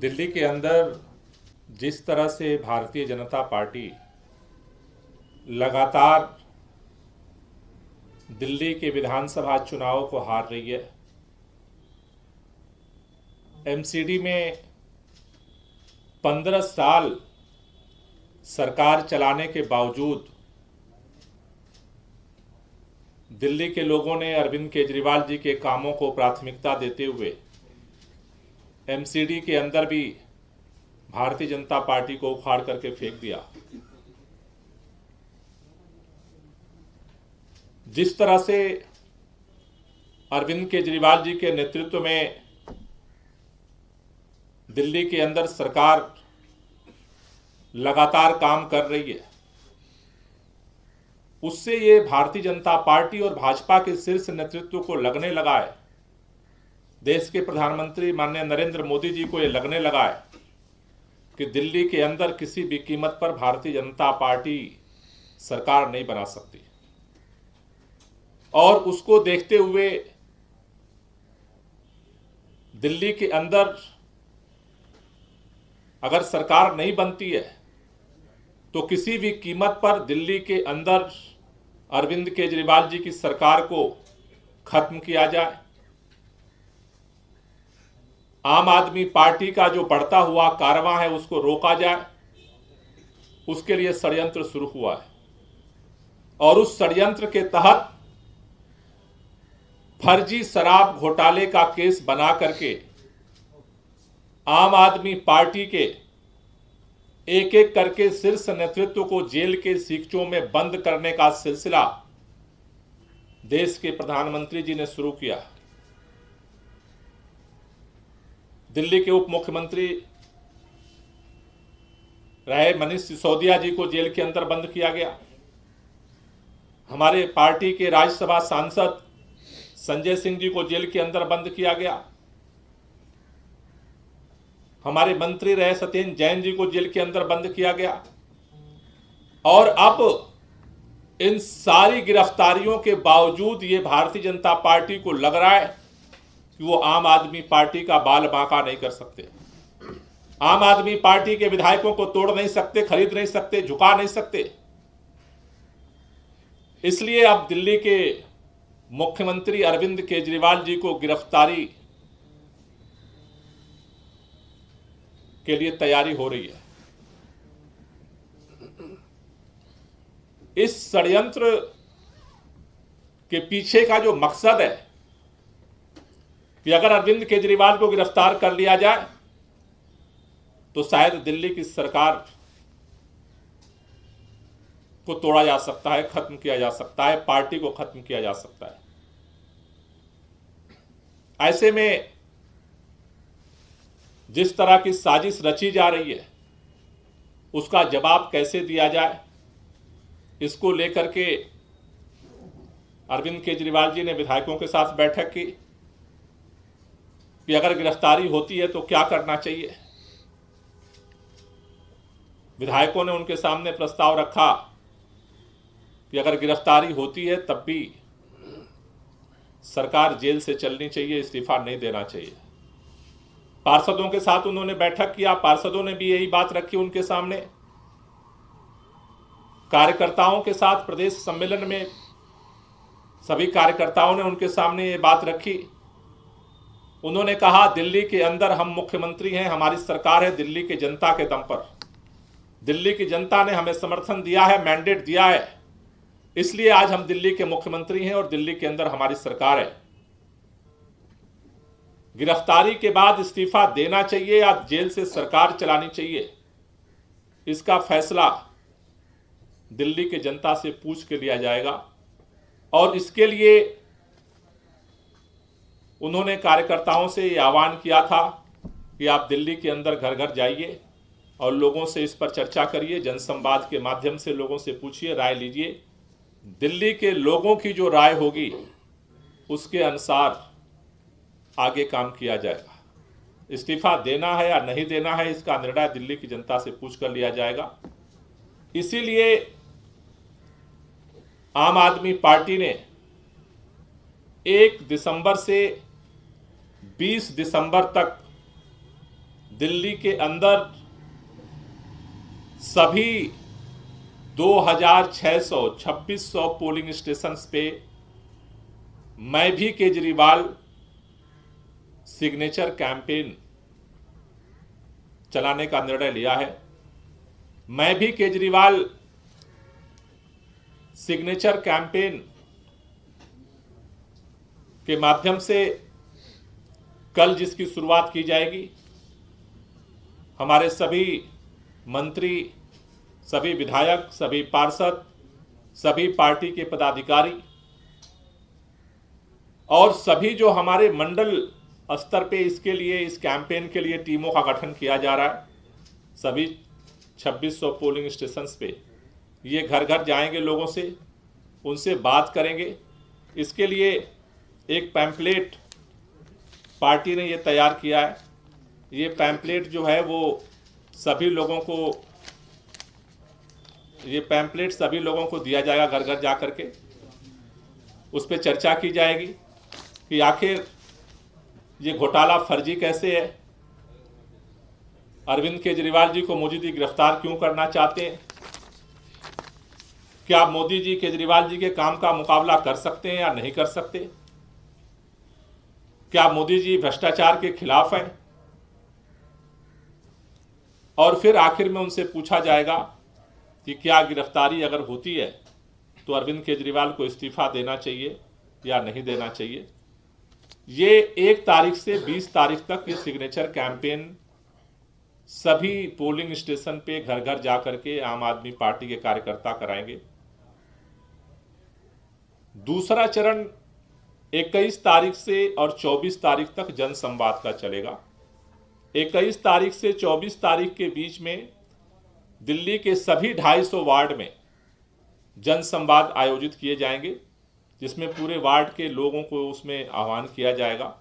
दिल्ली के अंदर जिस तरह से भारतीय जनता पार्टी लगातार दिल्ली के विधानसभा चुनाव को हार रही है, एमसीडी में 15 साल सरकार चलाने के बावजूद दिल्ली के लोगों ने अरविंद केजरीवाल जी के कामों को प्राथमिकता देते हुए एमसीडी के अंदर भी भारतीय जनता पार्टी को उखाड़ करके फेंक दिया। जिस तरह से अरविंद केजरीवाल जी के नेतृत्व में दिल्ली के अंदर सरकार लगातार काम कर रही है, उससे ये भारतीय जनता पार्टी और भाजपा के शीर्ष नेतृत्व को लगने लगा है, देश के प्रधानमंत्री माननीय नरेंद्र मोदी जी को ये लगने लगा है कि दिल्ली के अंदर किसी भी कीमत पर भारतीय जनता पार्टी सरकार नहीं बना सकती। और उसको देखते हुए दिल्ली के अंदर अगर सरकार नहीं बनती है तो किसी भी कीमत पर दिल्ली के अंदर अरविंद केजरीवाल जी की सरकार को खत्म किया जाए। आम आदमी पार्टी का जो बढ़ता हुआ कारवां है उसको रोका जाए, उसके लिए षड्यंत्र शुरू हुआ है। और उस षड्यंत्र के तहत फर्जी शराब घोटाले का केस बना करके आम आदमी पार्टी के एक एक करके शीर्ष नेतृत्व को जेल के सीखचों में बंद करने का सिलसिला देश के प्रधानमंत्री जी ने शुरू किया। दिल्ली के उप मुख्यमंत्री रहे मनीष सिसोदिया जी को जेल के अंदर बंद किया गया। हमारे पार्टी के राज्यसभा सांसद संजय सिंह जी को जेल के अंदर बंद किया गया। हमारे मंत्री रहे सत्येंद्र जैन जी को जेल के अंदर बंद किया गया। और अब इन सारी गिरफ्तारियों के बावजूद ये भारतीय जनता पार्टी को लग रहा है कि वो आम आदमी पार्टी का बाल बांका नहीं कर सकते, आम आदमी पार्टी के विधायकों को तोड़ नहीं सकते, खरीद नहीं सकते, झुका नहीं सकते। इसलिए अब दिल्ली के मुख्यमंत्री अरविंद केजरीवाल जी को गिरफ्तारी के लिए तैयारी हो रही है। इस षड्यंत्र के पीछे का जो मकसद है कि अगर अरविंद केजरीवाल को गिरफ्तार कर लिया जाए तो शायद दिल्ली की सरकार को तोड़ा जा सकता है, खत्म किया जा सकता है, पार्टी को खत्म किया जा सकता है। ऐसे में जिस तरह की साजिश रची जा रही है उसका जवाब कैसे दिया जाए, इसको लेकर के अरविंद केजरीवाल जी ने विधायकों के साथ बैठक की कि अगर गिरफ्तारी होती है तो क्या करना चाहिए। विधायकों ने उनके सामने प्रस्ताव रखा कि अगर गिरफ्तारी होती है तब भी सरकार जेल से चलनी चाहिए, इस्तीफा नहीं देना चाहिए। पार्षदों के साथ उन्होंने बैठक किया, पार्षदों ने भी यही बात रखी उनके सामने। कार्यकर्ताओं के साथ प्रदेश सम्मेलन में सभी कार्यकर्ताओं ने उनके सामने ये बात रखी। उन्होंने कहा दिल्ली के अंदर हम मुख्यमंत्री हैं, हमारी सरकार है दिल्ली की जनता के दम पर। दिल्ली की जनता ने हमें समर्थन दिया है, मैंडेट दिया है, इसलिए आज हम दिल्ली के मुख्यमंत्री हैं और दिल्ली के अंदर हमारी सरकार है। गिरफ्तारी के बाद इस्तीफा देना चाहिए या जेल से सरकार चलानी चाहिए, इसका फैसला दिल्ली की जनता से पूछ के लिया जाएगा। और इसके लिए उन्होंने कार्यकर्ताओं से ये आह्वान किया था कि आप दिल्ली के अंदर घर घर जाइए और लोगों से इस पर चर्चा करिए, जनसंवाद के माध्यम से लोगों से पूछिए, राय लीजिए। दिल्ली के लोगों की जो राय होगी उसके अनुसार आगे काम किया जाएगा। इस्तीफा देना है या नहीं देना है इसका निर्णय दिल्ली की जनता से पूछ कर लिया जाएगा। इसीलिए आम आदमी पार्टी ने 1 दिसंबर से 20 दिसंबर तक दिल्ली के अंदर सभी 2600 पोलिंग स्टेशंस पे मैं भी केजरीवाल सिग्नेचर कैंपेन चलाने का निर्णय लिया है। मैं भी केजरीवाल सिग्नेचर कैंपेन के माध्यम से कल जिसकी शुरुआत की जाएगी, हमारे सभी मंत्री, सभी विधायक, सभी पार्षद, सभी पार्टी के पदाधिकारी और सभी जो हमारे मंडल स्तर पे इसके लिए, इस कैंपेन के लिए टीमों का गठन किया जा रहा है। सभी 2600 पोलिंग स्टेशंस पे ये घर घर जाएंगे, लोगों से उनसे बात करेंगे। इसके लिए एक पैम्पलेट पार्टी ने ये तैयार किया है। ये पैम्पलेट जो है वो सभी लोगों को दिया जाएगा घर घर जा करके। उस पर चर्चा की जाएगी कि आखिर ये घोटाला फर्जी कैसे है, अरविंद केजरीवाल जी को मोदी जी गिरफ्तार क्यों करना चाहते हैं, क्या मोदी जी केजरीवाल जी के काम का मुकाबला कर सकते हैं या नहीं कर सकते, क्या मोदी जी भ्रष्टाचार के खिलाफ हैं। और फिर आखिर में उनसे पूछा जाएगा कि क्या गिरफ्तारी अगर होती है तो अरविंद केजरीवाल को इस्तीफा देना चाहिए या नहीं देना चाहिए। ये 1 तारीख से 20 तारीख तक ये सिग्नेचर कैंपेन सभी पोलिंग स्टेशन पे घर घर जाकर के आम आदमी पार्टी के कार्यकर्ता कराएंगे। दूसरा चरण 21 तारीख से और 24 तारीख तक जनसंवाद का चलेगा। 21 तारीख से 24 तारीख के बीच में दिल्ली के सभी 250 वार्ड में जनसंवाद आयोजित किए जाएंगे, जिसमें पूरे वार्ड के लोगों को उसमें आह्वान किया जाएगा।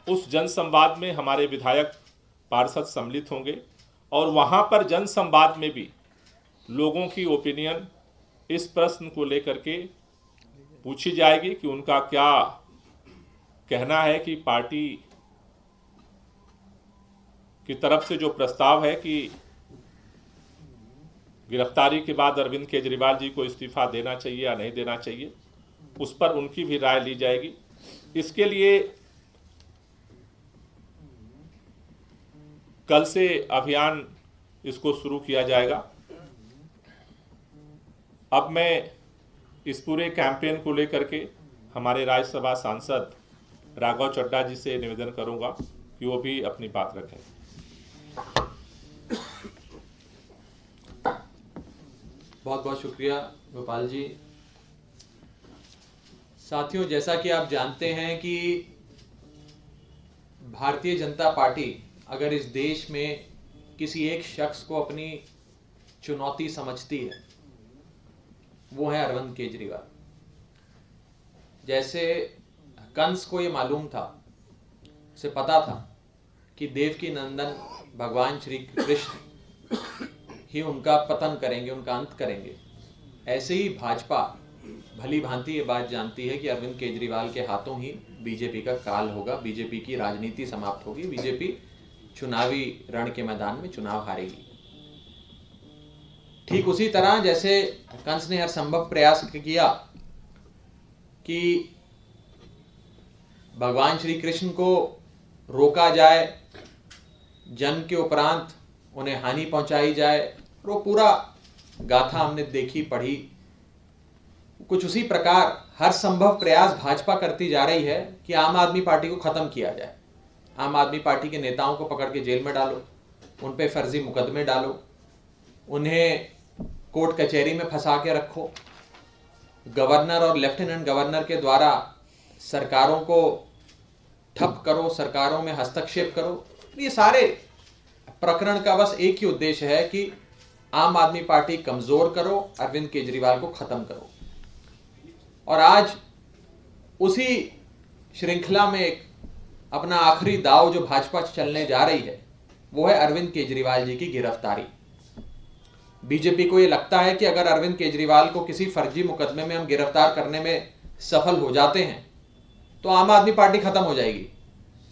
उस जनसंवाद में हमारे विधायक, पार्षद सम्मिलित होंगे और वहां पर जनसंवाद में भी लोगों की ओपिनियन इस प्रश्न को लेकर के पूछी जाएगी कि उनका क्या कहना है कि पार्टी की तरफ से जो प्रस्ताव है कि गिरफ्तारी के बाद अरविंद केजरीवाल जी को इस्तीफा देना चाहिए या नहीं देना चाहिए, उस पर उनकी भी राय ली जाएगी। इसके लिए कल से अभियान इसको शुरू किया जाएगा। अब मैं इस पूरे कैंपेन को लेकर के हमारे राज्यसभा सांसद राघव चड्ढा जी से निवेदन करूंगा कि वो भी अपनी बात रखें। बहुत बहुत शुक्रिया गोपाल जी। साथियों, जैसा कि आप जानते हैं कि भारतीय जनता पार्टी अगर इस देश में किसी एक शख्स को अपनी चुनौती समझती है, वो है अरविंद केजरीवाल। जैसे कंस को ये मालूम था, उसे पता था कि देवकी नंदन भगवान श्री कृष्ण ही उनका पतन करेंगे, उनका अंत करेंगे, ऐसे ही भाजपा भली भांति ये बात जानती है कि अरविंद केजरीवाल के हाथों ही बीजेपी का काल होगा, बीजेपी की राजनीति समाप्त होगी, बीजेपी चुनावी रण के मैदान में चुनाव हारेगी। ठीक उसी तरह जैसे कंस ने हर संभव प्रयास किया कि भगवान श्री कृष्ण को रोका जाए, जन्म के उपरांत उन्हें हानि पहुंचाई जाए, वो पूरा गाथा हमने देखी, पढ़ी। कुछ उसी प्रकार हर संभव प्रयास भाजपा करती जा रही है कि आम आदमी पार्टी को खत्म किया जाए। आम आदमी पार्टी के नेताओं को पकड़ के जेल में डालो, उन पे फर्जी मुकदमे डालो, उन्हें कोर्ट कचहरी में फंसा के रखो, गवर्नर और लेफ्टिनेंट गवर्नर के द्वारा सरकारों को ठप करो, सरकारों में हस्तक्षेप करो। ये सारे प्रकरण का बस एक ही उद्देश्य है कि आम आदमी पार्टी कमजोर करो, अरविंद केजरीवाल को खत्म करो। और आज उसी श्रृंखला में एक अपना आखिरी दाव जो भाजपा चलने जा रही है, वो है अरविंद केजरीवाल जी की गिरफ्तारी। बीजेपी को ये लगता है कि अगर अरविंद केजरीवाल को किसी फर्जी मुकदमे में हम गिरफ्तार करने में सफल हो जाते हैं तो आम आदमी पार्टी खत्म हो जाएगी,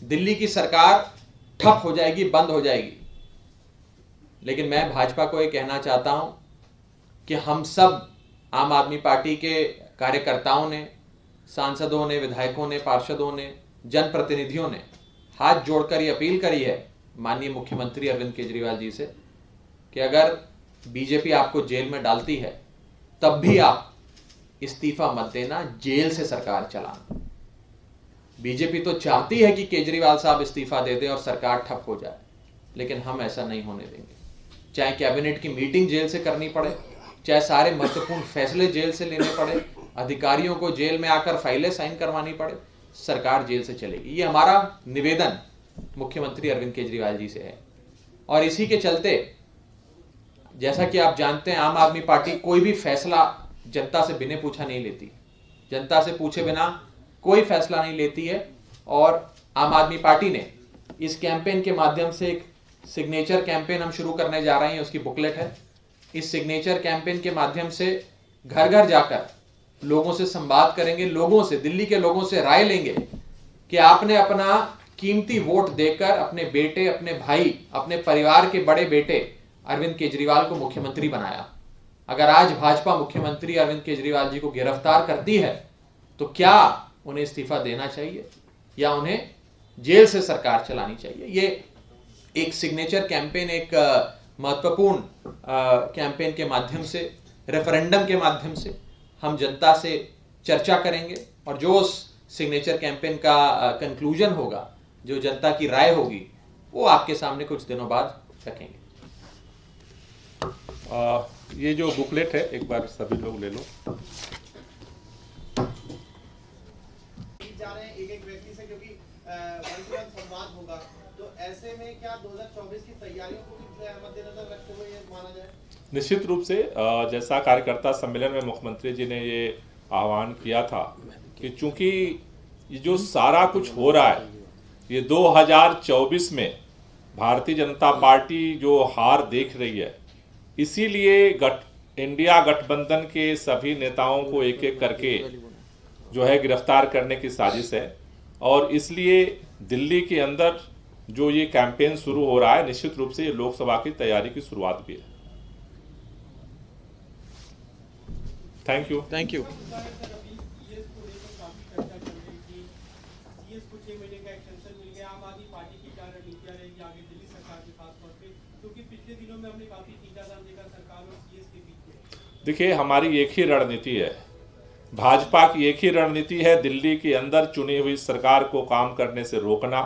दिल्ली की सरकार ठप हो जाएगी, बंद हो जाएगी। लेकिन मैं भाजपा को ये कहना चाहता हूं कि हम सब आम आदमी पार्टी के कार्यकर्ताओं ने, सांसदों ने, विधायकों ने, पार्षदों ने, जनप्रतिनिधियों ने हाथ जोड़कर ये अपील करी है माननीय मुख्यमंत्री अरविंद केजरीवाल जी से कि अगर बीजेपी आपको जेल में डालती है तब भी आप इस्तीफा मत देना, जेल से सरकार चलाना। बीजेपी तो चाहती है कि केजरीवाल साहब इस्तीफा दे दें और सरकार ठप हो जाए, लेकिन हम ऐसा नहीं होने देंगे। चाहे कैबिनेट की मीटिंग जेल से करनी पड़े, चाहे सारे महत्वपूर्ण फैसले जेल से लेने पड़े, अधिकारियों को जेल में आकर फाइलें साइन करवानी पड़े, सरकार जेल से चलेगी। ये हमारा निवेदन मुख्यमंत्री अरविंद केजरीवाल जी से है। और इसी के चलते, जैसा कि आप जानते हैं, आम आदमी पार्टी कोई भी फैसला जनता से बिना पूछा नहीं लेती, जनता से पूछे बिना कोई फैसला नहीं लेती है। और आम आदमी पार्टी ने इस कैंपेन के माध्यम से एक सिग्नेचर कैंपेन हम शुरू करने जा रहे हैं, उसकी बुकलेट है। इस सिग्नेचर कैंपेन के माध्यम से घर घर जाकर लोगों से संवाद करेंगे, लोगों से, दिल्ली के लोगों से राय लेंगे कि आपने अपना कीमती वोट देकर अपने बेटे, अपने भाई, अपने परिवार के बड़े बेटे अरविंद केजरीवाल को मुख्यमंत्री बनाया। अगर आज भाजपा मुख्यमंत्री अरविंद केजरीवाल जी को गिरफ्तार करती है तो क्या उन्हें इस्तीफा देना चाहिए या उन्हें जेल से सरकार चलानी चाहिए? ये एक सिग्नेचर कैंपेन, एक महत्वपूर्ण कैंपेन के माध्यम से, रेफरेंडम के माध्यम से हम जनता से चर्चा करेंगे और जो उस सिग्नेचर कैंपेन का कंक्लूजन होगा, जो जनता की राय होगी, वो आपके सामने कुछ दिनों बाद रखेंगे। ये जो बुकलेट है एक बार सभी लोग ले लो। जा रहे हैं एक एक व्यक्ति से, क्योंकि वन-टू-वन संवाद होगा, तो ऐसे में क्या 2024 की तैयारियों को भी मद्देनजर रखते हुए ये माना जाए? निश्चित रूप से जैसा कार्यकर्ता सम्मेलन में मुख्यमंत्री जी ने ये आह्वान किया था कि चूंकि ये जो सारा कुछ हो रहा है ये 2024 में भारतीय जनता पार्टी जो हार देख रही है, इसीलिए इंडिया गठबंधन के सभी नेताओं को एक एक करके जो है गिरफ्तार करने की साजिश है। और इसलिए दिल्ली के अंदर जो ये कैंपेन शुरू हो रहा है, निश्चित रूप से ये लोकसभा की तैयारी की शुरुआत भी है। Thank you. Thank you. देखिए, हमारी एक ही रणनीति है, भाजपा की एक ही रणनीति है, दिल्ली के अंदर चुनी हुई सरकार को काम करने से रोकना।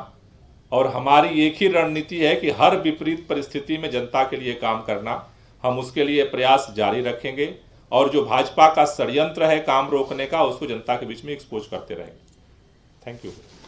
और हमारी एक ही रणनीति है कि हर विपरीत परिस्थिति में जनता के लिए काम करना। हम उसके लिए प्रयास जारी रखेंगे और जो भाजपा का षड्यंत्र है काम रोकने का, उसको जनता के बीच में एक्सपोज करते रहेंगे। Thank you.